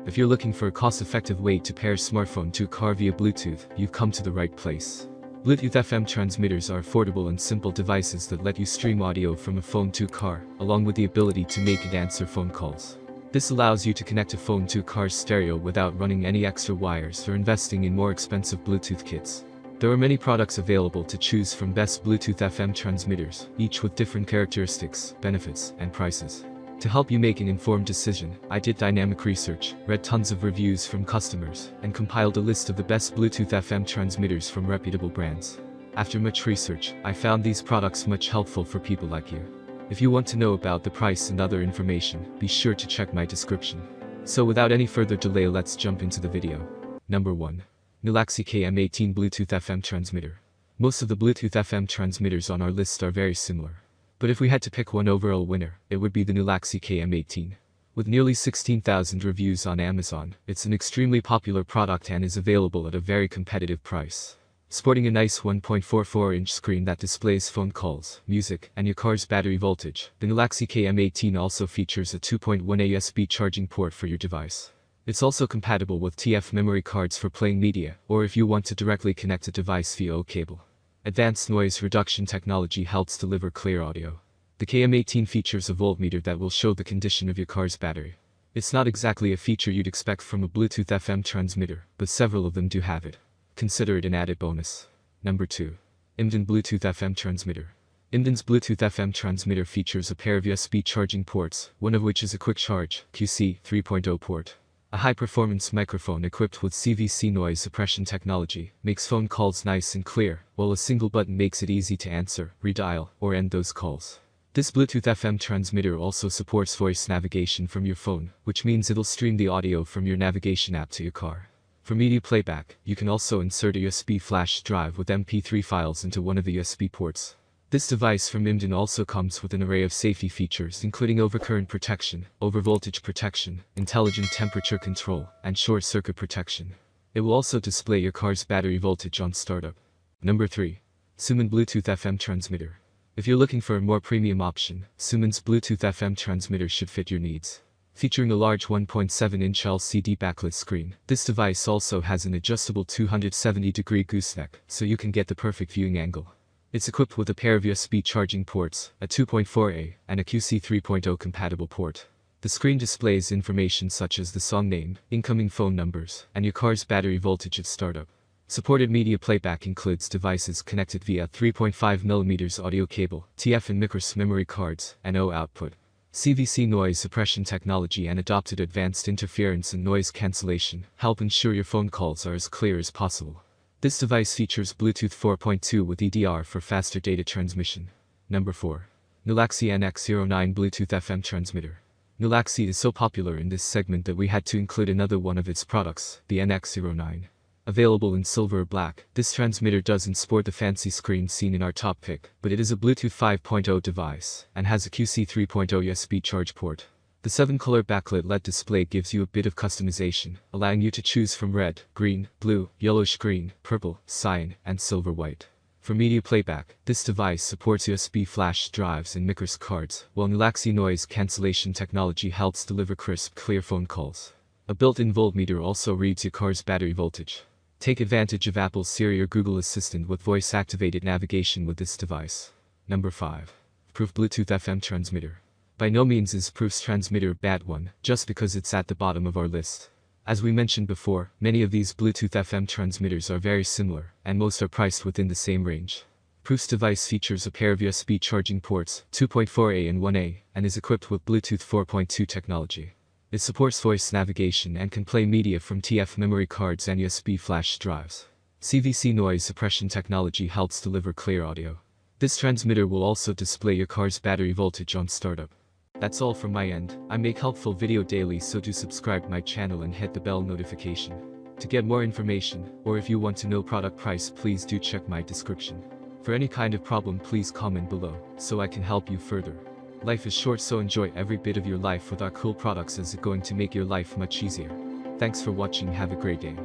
If you're looking for a cost-effective way to pair a smartphone to a car via Bluetooth, you've come to the right place. Bluetooth FM transmitters are affordable and simple devices that let you stream audio from a phone to a car, along with the ability to make and answer phone calls. This allows you to connect a phone to a car's stereo without running any extra wires or investing in more expensive Bluetooth kits. There are many products available to choose from best Bluetooth FM transmitters, each with different characteristics, benefits, and prices. To help you make an informed decision, I did dynamic research, read tons of reviews from customers, and compiled a list of the best Bluetooth FM transmitters from reputable brands. After much research, I found these products much helpful for people like you. If you want to know about the price and other information, be sure to check my description. So without any further delay, let's jump into the video. Number 1. Nulaxi KM18 Bluetooth FM Transmitter. Most of the Bluetooth FM transmitters on our list are very similar. But if we had to pick one overall winner, it would be the Nulaxi KM18. With nearly 16,000 reviews on Amazon, it's an extremely popular product and is available at a very competitive price. Sporting a nice 1.44-inch screen that displays phone calls, music, and your car's battery voltage, the Nulaxi KM18 also features a 2.1 USB charging port for your device. It's also compatible with TF memory cards for playing media, or if you want to directly connect a device via O cable. Advanced noise reduction technology helps deliver clear audio. The KM18 features a voltmeter that will show the condition of your car's battery. It's not exactly a feature you'd expect from a Bluetooth FM transmitter, but several of them do have it. Consider it an added bonus. Number 2. Imden Bluetooth FM Transmitter. Imden's Bluetooth FM transmitter features a pair of USB charging ports, one of which is a quick charge QC 3.0 port. A high-performance microphone equipped with CVC noise suppression technology makes phone calls nice and clear, while a single button makes it easy to answer, redial, or end those calls. This Bluetooth FM transmitter also supports voice navigation from your phone, which means it'll stream the audio from your navigation app to your car. For media playback, you can also insert a USB flash drive with MP3 files into one of the USB ports. This device from Imden also comes with an array of safety features including overcurrent protection, overvoltage protection, intelligent temperature control, and short circuit protection. It will also display your car's battery voltage on startup. Number 3. Sumin Bluetooth FM Transmitter. If you're looking for a more premium option, Sumin's Bluetooth FM transmitter should fit your needs. Featuring a large 1.7-inch LCD backlit screen, this device also has an adjustable 270-degree gooseneck, so you can get the perfect viewing angle. It's equipped with a pair of USB charging ports, a 2.4A, and a QC 3.0 compatible port. The screen displays information such as the song name, incoming phone numbers, and your car's battery voltage at startup. Supported media playback includes devices connected via 3.5mm audio cable, TF and microSD memory cards, and O output. CVC noise suppression technology and adopted advanced interference and noise cancellation help ensure your phone calls are as clear as possible. This device features Bluetooth 4.2 with EDR for faster data transmission. Number 4. Nulaxi NX09 Bluetooth FM Transmitter. Nulaxi is so popular in this segment that we had to include another one of its products, the NX09. Available in silver or black, this transmitter doesn't sport the fancy screen seen in our top pick, but it is a Bluetooth 5.0 device, and has a QC 3.0 USB charge port. The 7-color backlit LED display gives you a bit of customization, allowing you to choose from red, green, blue, yellowish-green, purple, cyan, and silver-white. For media playback, this device supports USB flash drives and microSD cards, while Nulaxi noise cancellation technology helps deliver crisp, clear phone calls. A built-in voltmeter also reads your car's battery voltage. Take advantage of Apple's Siri or Google Assistant with voice-activated navigation with this device. Number 5. Proof Bluetooth FM Transmitter. By no means is Proof's transmitter a bad one, just because it's at the bottom of our list. As we mentioned before, many of these Bluetooth FM transmitters are very similar, and most are priced within the same range. Proof's device features a pair of USB charging ports, 2.4A and 1A, and is equipped with Bluetooth 4.2 technology. It supports voice navigation and can play media from TF memory cards and USB flash drives. CVC noise suppression technology helps deliver clear audio. This transmitter will also display your car's battery voltage on startup. That's all from my end. I make helpful video daily, so do subscribe my channel and hit the bell notification. To get more information, or if you want to know product price, please do check my description. For any kind of problem, please comment below, so I can help you further. Life is short, so enjoy every bit of your life with our cool products, as it's going to make your life much easier. Thanks for watching, have a great day.